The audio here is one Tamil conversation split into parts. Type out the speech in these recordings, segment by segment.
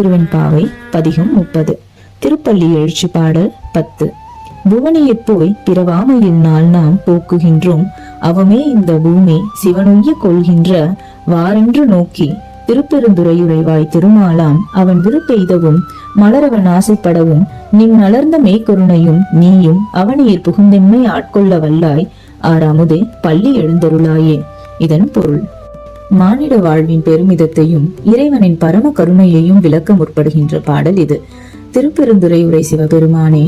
திருவெண்பாவை பதிகம் 30. திருப்பள்ளி எழுச்சி பாடல் 10. புவனியற் போய் பிறவாமையில் நாள் நாம் போக்குகின்றோம், அவமே இந்த பூமி சிவனுய்ய கொள்கின்ற வாரென்று நோக்கி திருப்பெருந்துறையுறைவாய் திருமாலாம் அவன் விருப்பெய்தவும் மலரவன் ஆசைப்படவும் நின் அலர்ந்த மேய்கருணையும் நீயும் அவனியர் புகுந்தென்மை ஆட்கொள்ள வல்லாய் ஆறாமுதே பள்ளி எழுந்தருளாயே. இதன் பொருள், மானிட வாழ்வின் பெருமிதத்தையும் இறைவனின் பரம கருணையையும் விளக்க முற்படுகின்ற பாடல் இது. திருப்பெருந்துறையுரை சிவபெருமானே,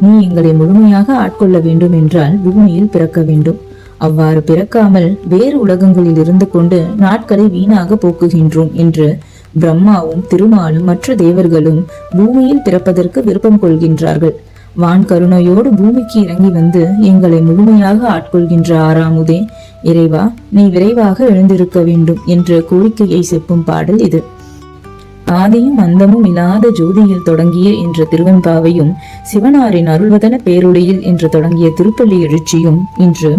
நீ எங்களை முழுமையாக ஆட்கொள்ள வேண்டும் என்றால் பூமியில் பிறக்க வேண்டும். அவ்வாறு பிறக்காமல் வேறு உலகங்களில் இருந்து கொண்டு நாட்களை வீணாக போக்குகின்றோம் என்று பிரம்மாவும் திருமாலும் மற்ற தேவர்களும் பூமியில் பிறப்பதற்கு விருப்பம் கொள்கின்றார்கள். வான் கருணையோடு பூமிக்கு இறங்கி வந்து எங்களை முழுமையாக ஆட்கொள்கின்ற ஆறாமுதே, இறைவா நீ விரைவாக எழுந்திருக்க வேண்டும் என்ற கோரிக்கையை செப்பும் பாடல் இது. ஆதியும் அந்தமும் இல்லாத ஜோதியில் தொடங்கிய என்ற திருவெண்பாவையும் சிவனாரின் அருள்வதன பேரொளியில் என்று தொடங்கிய திருப்பள்ளி எழுச்சியும் இன்று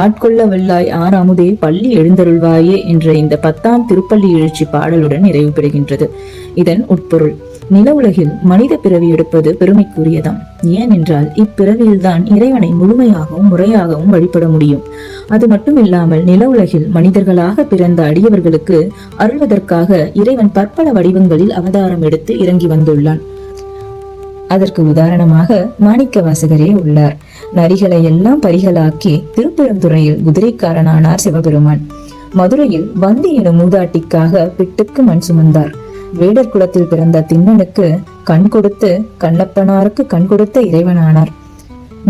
ஆட்கொள்ள வல்லாய் ஆறாமுதே பள்ளி எழுந்தருள்வாயே என்ற இந்த 10ஆம் திருப்பள்ளி எழுச்சி பாடலுடன் நிறைவு பெறுகின்றது. இதன் உட்பொருள், நில உலகில் மனித பிறவி எடுப்பது பெருமைக்குரியதாம். ஏனென்றால் இப்பிறவியில்தான் இறைவனை முழுமையாகவும் முறையாகவும் வழிபட முடியும். அது மட்டும் இல்லாமல் நில உலகில் மனிதர்களாக பிறந்த அடியவர்களுக்கு அருள்வதற்காக இறைவன் பற்பல வடிவங்களில் அவதாரம் எடுத்து இறங்கி வந்துள்ளான். அதற்கு உதாரணமாக மாணிக்க வாசகரே உள்ளார். நரிகளை எல்லாம் பரிகளாக்கி திருப்பெருந்துறையில் குதிரைக்காரனானார் சிவபெருமான். மதுரையில் வந்தி எனும் மூதாட்டிக்காக பிட்டுக்கு மண் சுமந்தார். வேடர் குலத்தில் பிறந்த திண்ணனுக்கு கண் கொடுத்து கண்ணப்பனாருக்கு கண் கொடுத்த இறைவனானார்.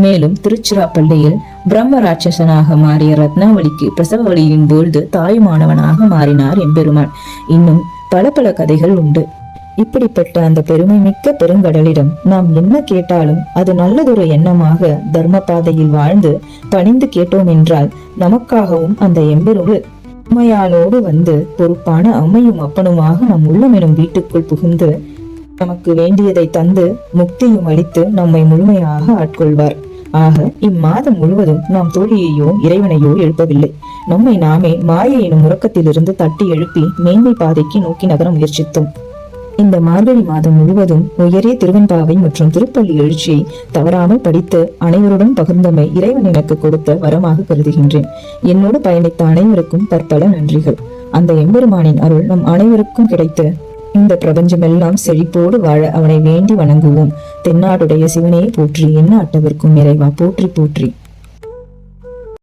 மேலும் திருச்சிராப்பள்ளியில் பிரம்ம ராட்சசனாக மாறிய ரத்னாவளிக்கு பிரசவ வழியின் பொழுது தாயுமானவனாக மாறினார் எம்பெருமான். இன்னும் பல பல கதைகள் உண்டு. இப்படிப்பட்ட அந்த பெருமை மிக்க பெருங்கடலிடம் நாம் என்ன கேட்டாலும் அது நல்லதொரு எண்ணமாக தர்ம பாதையில் வாழ்ந்து பணிந்து கேட்டோம் என்றால் நமக்காகவும் அந்த எம்பெருமான் உண்மையாளோடு வந்து பொறுப்பான அம்மையும் அப்பனுமாக நம் உள்ளம் எனும் வீட்டுக்குள் புகுந்து நமக்கு வேண்டியதை தந்து முக்தியும் அளித்து நம்மை முழுமையாக ஆட்கொள்வார். ஆக இம்மாதம் முழுவதும் நாம் தோழியையோ இறைவனையோ எழுப்பவில்லை. நம்மை நாமே மாயை எனும் உறக்கத்திலிருந்து தட்டி எழுப்பி மேன்மை பாதைக்கு நோக்கி நகர முயற்சித்தோம். இந்த மார்கழி மாதம் முழுவதும் உயரிய திருவெண்பாவை மற்றும் திருப்பள்ளி எழுச்சியை தவறாமல் படித்து அனைவருடன் பகிர்ந்தமை இறைவன் எனக்கு கொடுத்த வரமாக கருதுகின்றேன். என்னோடு பயணித்த அனைவருக்கும் பற்பல நன்றிகள். அந்த எம்பெருமானின் அருள் நம் அனைவருக்கும் கிடைத்து இந்த பிரபஞ்சமெல்லாம் செழிப்போடு வாழ அவனை வேண்டி வணங்குவோம். தென்னாடுடைய சிவனையே போற்றி, என்ன அட்டவர்க்கும் இறைவா போற்றி போற்றி.